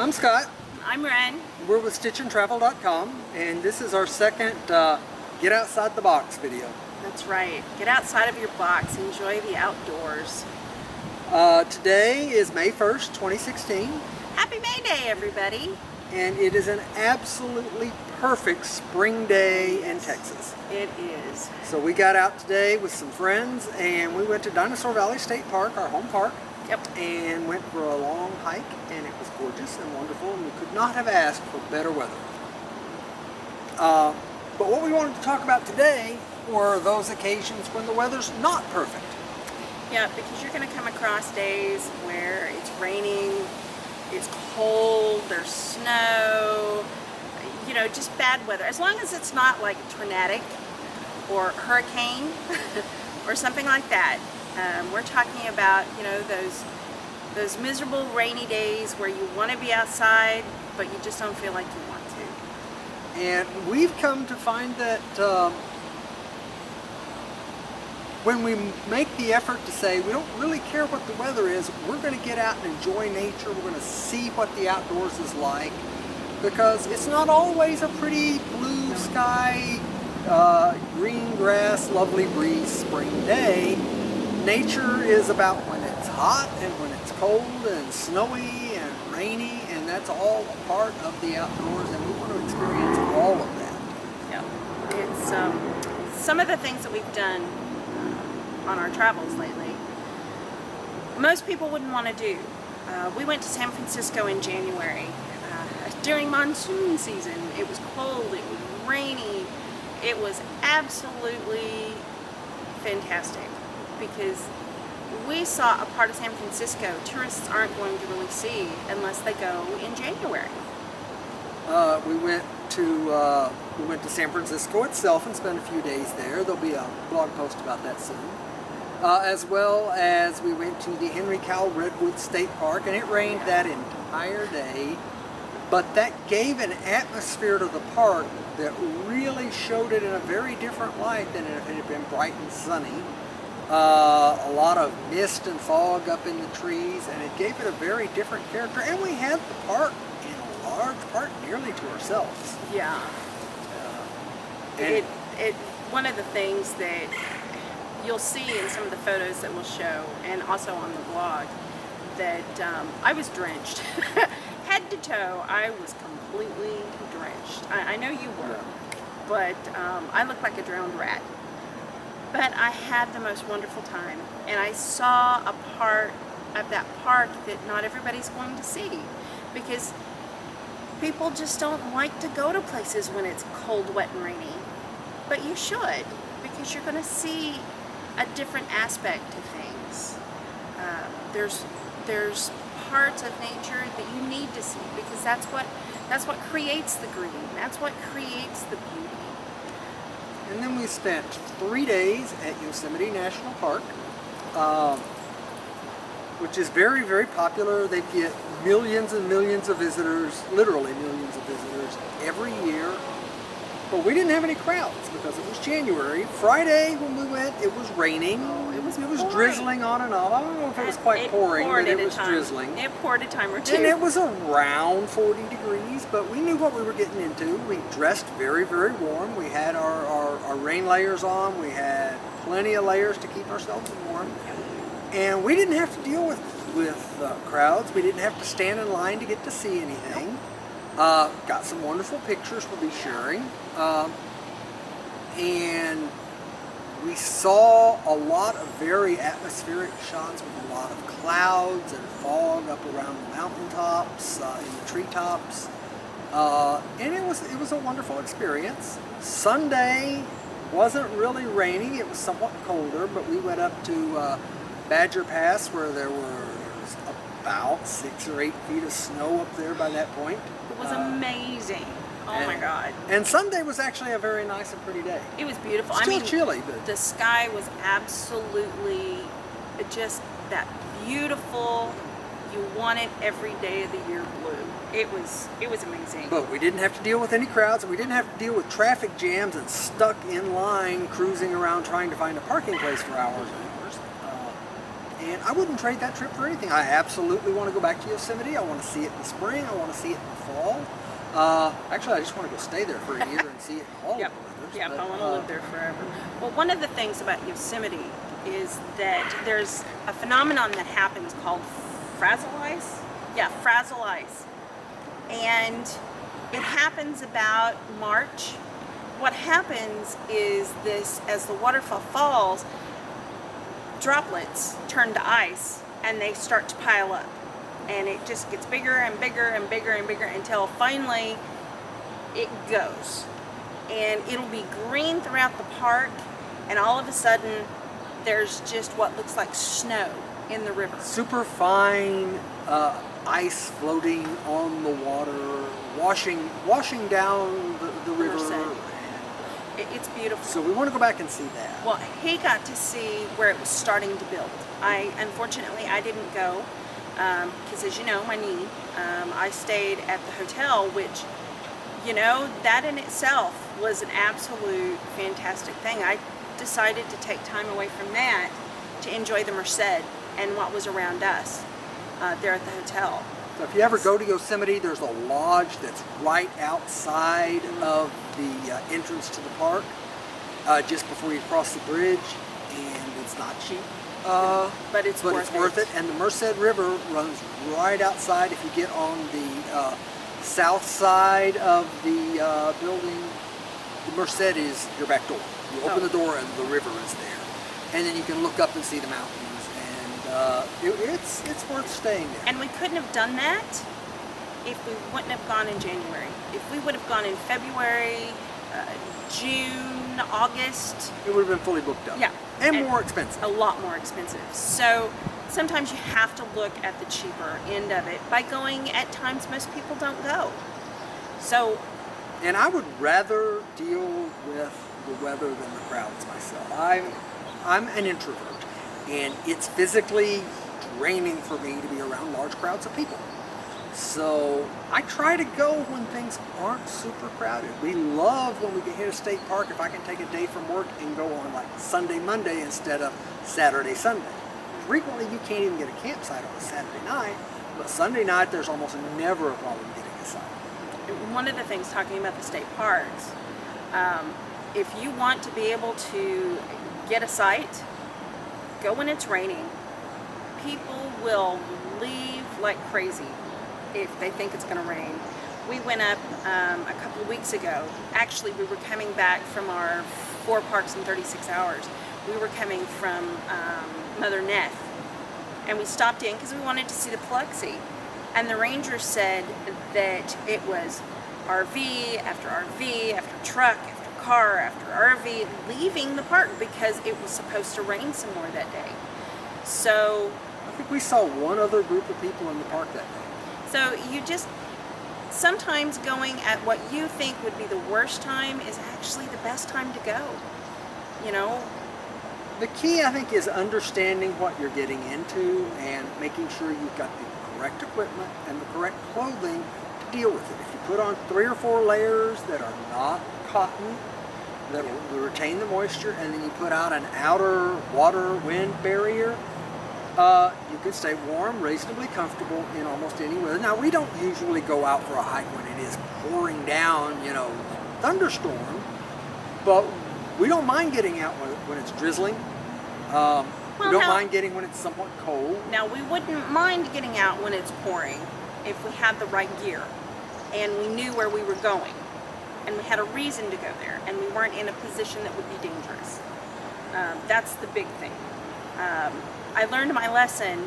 I'm Scott. I'm Ren. We're with stitchandtravel.com, and this is our second Get Outside the Box video. That's right. Get outside of your box. Enjoy the outdoors. Today is May 1st, 2016. Happy May Day, everybody. And it is an absolutely perfect spring day in Texas. It is. So we got out today with some friends, and we went to Dinosaur Valley State Park, our home park. Yep. And went for a long hike, and it was gorgeous and wonderful, and we could not have asked for better weather. But what we wanted to talk about today were those occasions when the weather's not perfect. Yeah, because you're going to come across days where it's raining, it's cold, there's snow, you know, just bad weather. As long as it's not like tornadic or hurricane or something like that. We're talking about, you know, those miserable rainy days where you want to be outside, but you just don't feel like you want to. And we've come to find that when we make the effort to say we don't really care what the weather is, we're going to get out and enjoy nature, we're going to see what the outdoors is like, because it's not always a pretty blue sky, green grass, lovely breeze spring day. Nature is about when it's hot and when it's cold and snowy and rainy, and that's all a part of the outdoors, and we want to experience all of that. Yeah, it's some of the things that we've done on our travels lately, most people wouldn't want to do. We went to San Francisco in January during monsoon season. It was cold, it was rainy, it was absolutely fantastic, because we saw a part of San Francisco tourists aren't going to really see unless they go in January. We went to San Francisco itself and spent a few days there. There'll be a blog post about that soon. As well as we went to the Henry Cowell Redwood State Park, and it rained that entire day, but that gave an atmosphere to the park that really showed it in a very different light than if it had been bright and sunny. A lot of mist and fog up in the trees, and it gave it a very different character, and we had the park in a large part nearly to ourselves. Yeah. One of the things that you'll see in some of the photos that we'll show, and also on the blog, that I was drenched. Head to toe, I was completely drenched. I know you were, but I looked like a drowned rat. But I had the most wonderful time, and I saw a part of that park that not everybody's going to see, because people just don't like to go to places when it's cold, wet, and rainy. But you should, because you're going to see a different aspect to things. There's parts of nature that you need to see, because that's what creates the green. That's what creates the beauty. And then we spent 3 days at Yosemite National Park, which is very, very popular. They get millions and millions of visitors, literally millions of visitors every year. But we didn't have any crowds because it was January. Friday when we went, it was raining. It was drizzling on and off. I don't know if it was quite pouring, but it was drizzling. It poured a time or two. And it was around 40 degrees, but we knew what we were getting into. We dressed very, very warm. We had our rain layers on. We had plenty of layers to keep ourselves warm. And we didn't have to deal with crowds. We didn't have to stand in line to get to see anything. Got some wonderful pictures we'll be sharing. And we saw a lot of very atmospheric shots with a lot of clouds and fog up around the mountaintops, in the treetops. And it was a wonderful experience. Sunday wasn't really raining. It was somewhat colder, but we went up to Badger Pass, where there was about 6 or 8 feet of snow up there by that point. It was amazing. Oh my God. And Sunday was actually a very nice and pretty day. It was beautiful. Still chilly, but the sky was absolutely just that beautiful. You want it every day of the year blue. It was amazing. But we didn't have to deal with any crowds, and we didn't have to deal with traffic jams and stuck in line cruising around trying to find a parking place for hours and hours. And I wouldn't trade that trip for anything. I absolutely want to go back to Yosemite. I want to see it in the spring. I want to see it in the fall. Actually, I just want to go stay there for a year and see it in all Yep. of the weathers. Yep, but, I want to live there forever. Well, one of the things about Yosemite is that there's a phenomenon that happens called frazzle ice. Yeah, frazzle ice. And it happens about March. What happens is this, as the waterfall falls, droplets turn to ice and they start to pile up. And it just gets bigger and bigger and bigger and bigger until finally it goes. And it'll be green throughout the park, and all of a sudden there's just what looks like snow in the river. super fine ice floating on the water, washing down the river. Merced. It's beautiful. So we want to go back and see that. Well, he got to see where it was starting to build. Unfortunately, I didn't go because, as you know, my knee. I stayed at the hotel, which, that in itself was an absolute fantastic thing. I decided to take time away from that to enjoy the Merced and what was around us there at the hotel. So if you ever go to Yosemite, there's a lodge that's right outside of the entrance to the park, just before you cross the bridge, and it's not cheap. But it's worth it. And the Merced River runs right outside. If you get on the south side of the building, the Merced is your back door. You open the door and the river is there. And then you can look up and see the mountains. And it's worth staying there. And we couldn't have done that if we wouldn't have gone in January. If we would have gone in February, June, August. It would have been fully booked up. Yeah. And more expensive. A lot more expensive. So sometimes you have to look at the cheaper end of it by going at times most people don't go. So. And I would rather deal with the weather than the crowds myself. I'm an introvert, and it's physically draining for me to be around large crowds of people. So I try to go when things aren't super crowded. We love when we get hit a state park if I can take a day from work and go on like Sunday, Monday instead of Saturday, Sunday. Frequently you can't even get a campsite on a Saturday night, but Sunday night there's almost never a problem getting a site. One of the things, talking about the state parks, if you want to be able to get a site, go when it's raining. People will leave like crazy if they think it's going to rain. We went up a couple of weeks ago. Actually, we were coming back from our 4 parks in 36 hours. We were coming from Mother Neff, and we stopped in because we wanted to see the Paluxy. And the ranger said that it was RV after RV after truck after car after RV leaving the park because it was supposed to rain some more that day. So I think we saw one other group of people in the park that day. So you just, sometimes going at what you think would be the worst time is actually the best time to go. The key, I think, is understanding what you're getting into and making sure you've got the correct equipment and the correct clothing to deal with it. If you put on 3 or 4 layers that are not cotton, that will retain the moisture, and then you put out an outer water wind barrier, you can stay warm, reasonably comfortable in almost any weather. Now, we don't usually go out for a hike when it is pouring down, thunderstorm, but we don't mind getting out when it's drizzling. We don't mind getting when it's somewhat cold. Now, we wouldn't mind getting out when it's pouring if we had the right gear and we knew where we were going and we had a reason to go there and we weren't in a position that would be dangerous. That's the big thing. I learned my lesson,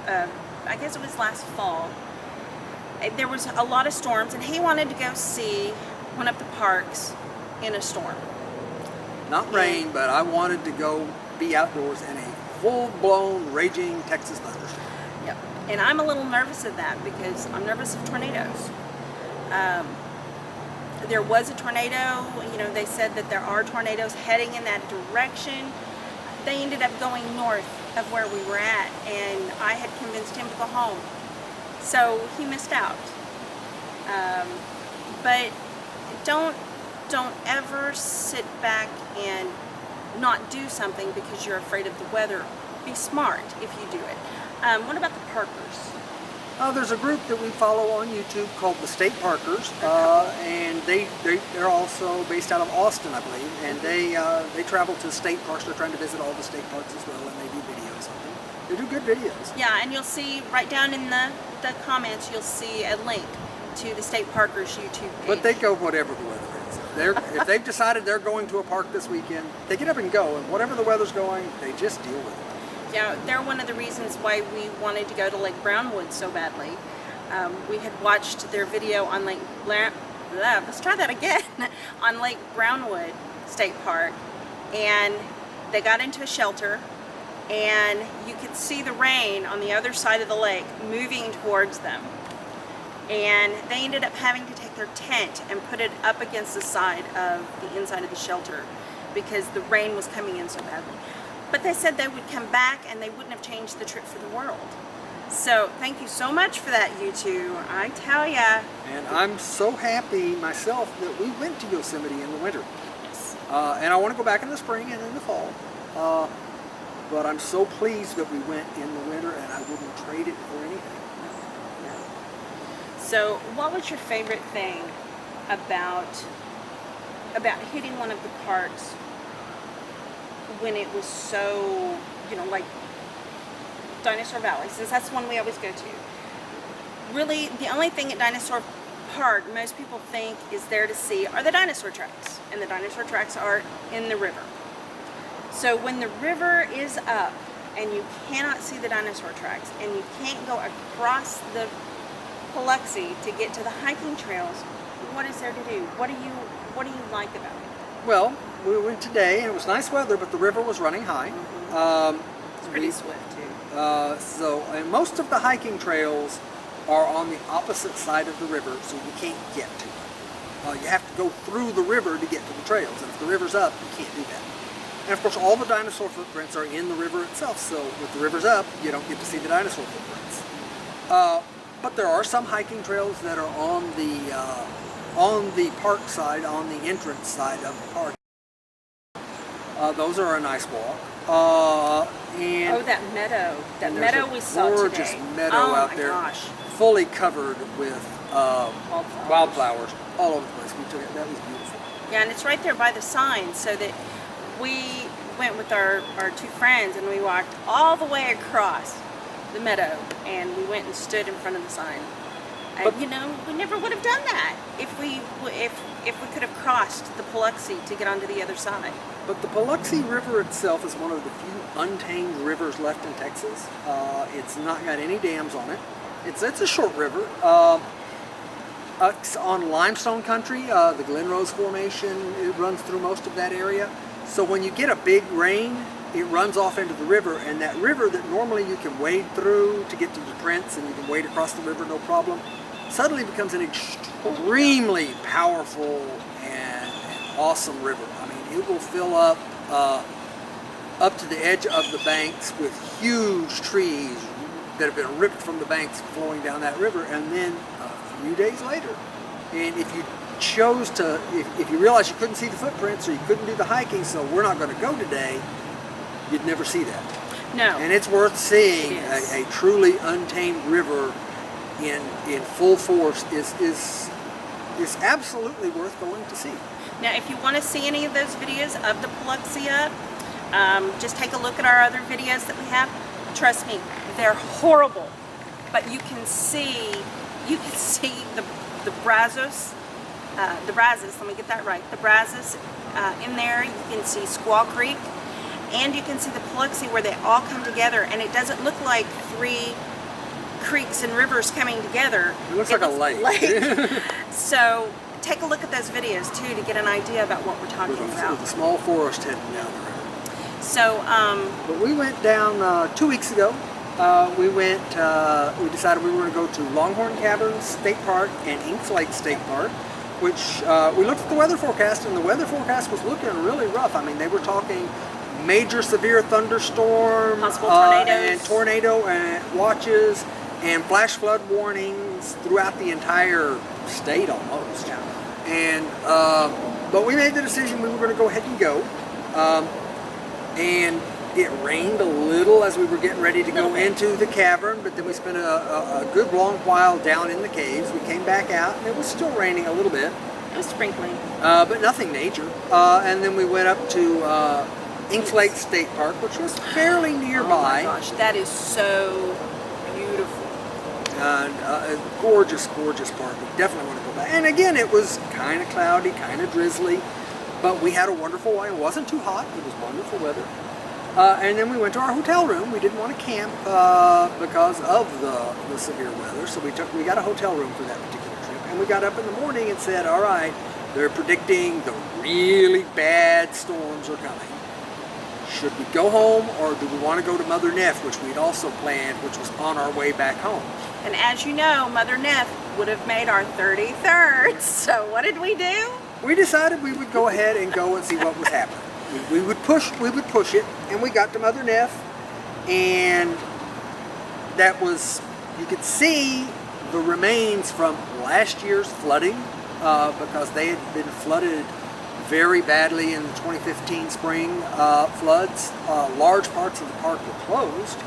I guess it was last fall. There was a lot of storms, and he wanted to go see one of the parks in a storm. Not rain, but I wanted to go be outdoors in a full-blown, raging Texas thunderstorm. Yep. And I'm a little nervous of that because I'm nervous of tornadoes. There was a tornado. They said that there are tornadoes heading in that direction. They ended up going north of where we were at, and I had convinced him to go home. So he missed out. But don't ever sit back and not do something because you're afraid of the weather. be smart if you do it. What about the Parkers? There's a group that we follow on YouTube called the State Parkers, and they're also based out of Austin, I believe, and they travel to state parks. They're trying to visit all the state parks as well, and they do videos of them. They do good videos. Yeah, and you'll see right down in the comments, you'll see a link to the State Parkers YouTube page. But they go whatever the weather is. If they've decided they're going to a park this weekend, they get up and go, and whatever the weather's going, they just deal with it. Yeah, they're one of the reasons why we wanted to go to Lake Brownwood so badly. We had watched their video on let's try that again, on Lake Brownwood State Park, and they got into a shelter, and you could see the rain on the other side of the lake moving towards them. And they ended up having to take their tent and put it up against the side of the inside of the shelter because the rain was coming in so badly. But they said they would come back and they wouldn't have changed the trip for the world. So thank you so much for that, you two. I tell ya. And I'm so happy myself that we went to Yosemite in the winter. Yes. And I want to go back in the spring and in the fall. But I'm so pleased that we went in the winter, and I wouldn't trade it for anything. No. So what was your favorite thing about hitting one of the parks when it was so, like Dinosaur Valley, since that's the one we always go to? Really, the only thing at Dinosaur Park most people think is there to see are the dinosaur tracks, and the dinosaur tracks are in the river. So when the river is up and you cannot see the dinosaur tracks and you can't go across the Biloxi to get to the hiking trails, what is there to do? What do you like about it? Well, we went today, and it was nice weather, but the river was running high. It's pretty swift too. And most of the hiking trails are on the opposite side of the river, so you can't get to them. You have to go through the river to get to the trails, and if the river's up, you can't do that. And of course, all the dinosaur footprints are in the river itself, so if the river's up, you don't get to see the dinosaur footprints. But there are some hiking trails that are on the park side, on the entrance side of the park. Those are a nice walk. And that meadow we saw today. Gorgeous meadow out there, fully covered with wildflowers all over the place. We took it. That was beautiful. Yeah, and it's right there by the sign, so that we went with our two friends and we walked all the way across the meadow, and we went and stood in front of the sign. And we never would have done that if we could have crossed the Biloxi to get onto the other side. But the Biloxi River itself is one of the few untamed rivers left in Texas. It's not got any dams on it. It's a short river. It's on limestone country. The Glen Rose Formation, it runs through most of that area. So when you get a big rain, it runs off into the river, and that river that normally you can wade through to get to the prints, and you can wade across the river no problem, suddenly becomes an extremely powerful and awesome river. I mean, it will fill up to the edge of the banks with huge trees that have been ripped from the banks flowing down that river, and then a few days later, and if you chose to, if you realize you couldn't see the footprints or you couldn't do the hiking, so we're not going to go today, you'd never see that. No. And it's worth seeing. A truly untamed river in full force is absolutely worth going to see. Now, if you want to see any of those videos of the Biloxi up, just take a look at our other videos that we have. Trust me, they're horrible, but you can see the Brazos. The Brazos, let me get that right. The Brazos in there, you can see Squaw Creek, and you can see the Biloxi where they all come together, and it doesn't look like three creeks and rivers coming together. It looks like a lake. So take a look at those videos too to get an idea about what we're talking about. With a small forest heading down the river. So, but we went down 2 weeks ago. We decided we were going to go to Longhorn Caverns State Park and Inks Lake State Park, which we looked at the weather forecast, and the weather forecast was looking really rough. I mean, they were talking major severe thunderstorm, possible tornadoes, and tornado watches, and flash flood warnings throughout the entire state almost. Yeah. And but we made the decision we were going to go ahead and go. And It rained a little as we were getting ready to go into the cavern, but then we spent a good long while down in the caves. We came back out, and it was still raining a little bit. It was sprinkling. But nothing major. And then we went up to Inks Lake State Park, which was fairly nearby. Oh my gosh, that is so beautiful. And a gorgeous, gorgeous park. We definitely want to go back. And again, it was kind of cloudy, kind of drizzly, but we had a wonderful way. It wasn't too hot. It was wonderful weather. And then we went to our hotel room. We didn't want to camp because of the severe weather, so we got a hotel room for that particular trip. And we got up in the morning and said, all right, they're predicting the really bad storms are coming. Should we go home, or do we want to go to Mother Neff, which we'd also planned, which was on our way back home? And as you know, Mother Neff would have made our 33rd. So what did we do? We decided we would go ahead and go and see what was happening. We would push it, and we got to Mother Neff, and that was, you could see the remains from last year's flooding because they had been flooded very badly in the 2015 spring floods. Large parts of the park were closed,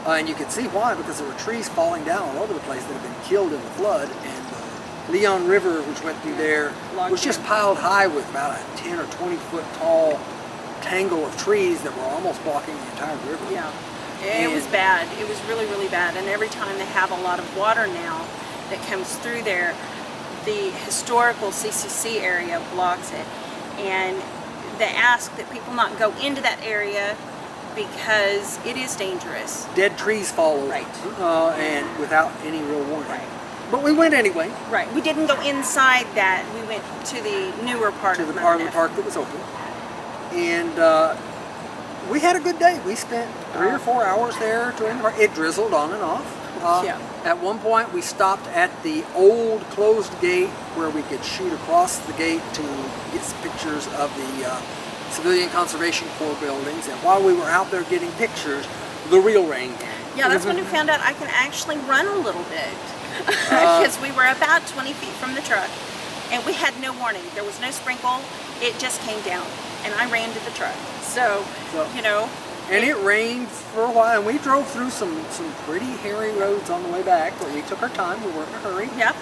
and you could see why, because there were trees falling down all over the place that had been killed in the flood, and the Leon River, which went through there, was just piled high with about a 10 or 20 foot tall tangle of trees that were almost blocking the entire river. Yeah, it was bad. It was really, really bad. And every time they have a lot of water now that comes through there, the historical CCC area blocks it. And they ask that people not go into that area because it is dangerous. Dead trees fall over, right. And without any real warning. Right. But we went anyway. Right. We didn't go inside that. We went to the newer part of the part of the park that was open. And we had a good day. We spent 3 or 4 hours there during the park. It drizzled on and off. At one point, we stopped at the old closed gate where we could shoot across the gate to get some pictures of the Civilian Conservation Corps buildings. And while we were out there getting pictures, the real rain came. Yeah, that's when we found out I can actually run a little bit. Because we were about 20 feet from the truck, and we had no warning. There was no sprinkle. It just came down, and I ran to the truck. So you know. And it rained for a while, and we drove through some pretty hairy roads on the way back, but we took our time. We weren't in a hurry. Yep.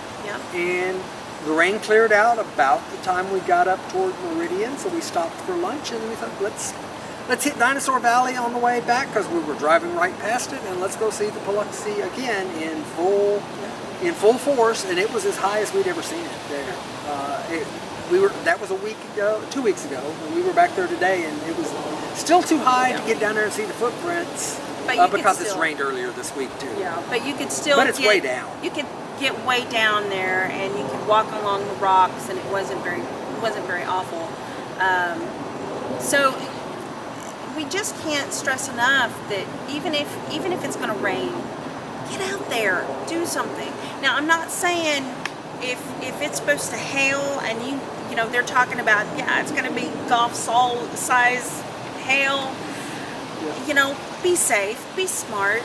And the rain cleared out about the time we got up toward Meridian, so we stopped for lunch, and we thought, let's hit Dinosaur Valley on the way back, because we were driving right past it, and let's go see the Paluxy again in full force, and it was as high as we'd ever seen it there. That was 2 weeks ago, and we were back there today, and it was still too high to get down there and see the footprints because it's rained earlier this week too. Yeah, but you could still. But it's way down. You could get way down there, and you could walk along the rocks, and it wasn't very awful. So we just can't stress enough that even if it's going to rain, get out there, do something. Now, I'm not saying if it's supposed to hail and you know they're talking about it's going to be golf size hail. Yeah. You know, be safe, be smart.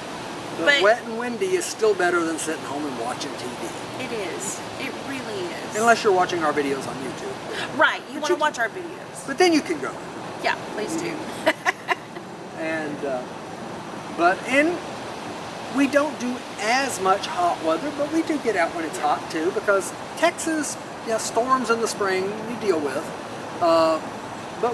But wet and windy is still better than sitting home and watching TV. It is. It really is. Unless you're watching our videos on YouTube. Right. You want to watch our videos. But then you can go. Yeah, please do. And we don't do as much hot weather, but we do get out when it's hot too, because Texas, storms in the spring we deal with. But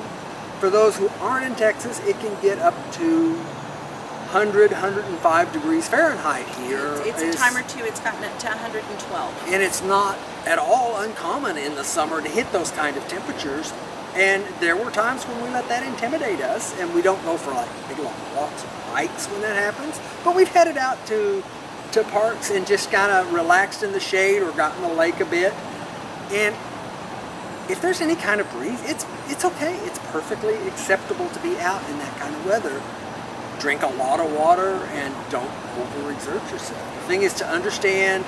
for those who aren't in Texas, it can get up to 100, 105 degrees Fahrenheit here. It's a time or two, it's gotten up to 112. And it's not at all uncommon in the summer to hit those kind of temperatures. And there were times when we let that intimidate us, and we don't go for like big long walks or hikes when that happens. But we've headed out to parks and just kind of relaxed in the shade or got in the lake a bit. And if there's any kind of breeze, it's okay. It's perfectly acceptable to be out in that kind of weather. Drink a lot of water and don't overexert yourself. The thing is to understand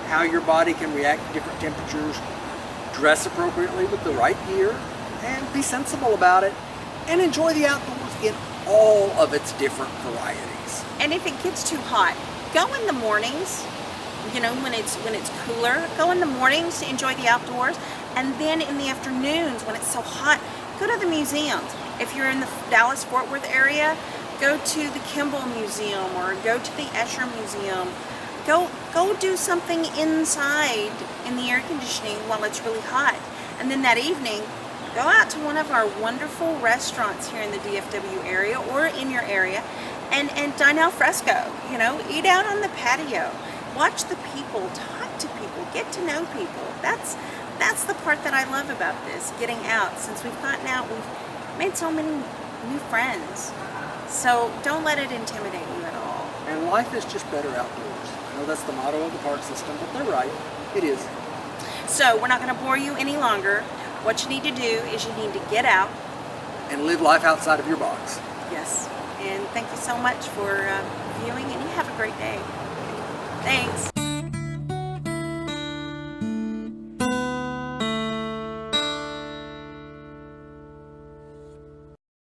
how your body can react to different temperatures, dress appropriately with the right gear, and be sensible about it, and enjoy the outdoors in all of its different varieties. And if it gets too hot, go in the mornings, when it's cooler, go in the mornings to enjoy the outdoors, and then in the afternoons when it's so hot, go to the museums. If you're in the Dallas-Fort Worth area, go to the Kimball Museum or go to the Escher Museum. Go do something inside in the air conditioning while it's really hot. And then that evening, go out to one of our wonderful restaurants here in the DFW area or in your area and dine al fresco. You know, eat out on the patio. Watch the people, talk to people, get to know people. That's the part that I love about this, getting out. Since we've gotten out, we've made so many new friends. So don't let it intimidate you at all. And life is just better outdoors. I know that's the motto of the park system, but they're right. It is. So we're not going to bore you any longer. What you need to do is you need to get out. And live life outside of your box. Yes. And thank you so much for viewing, and you have a great day. Thanks.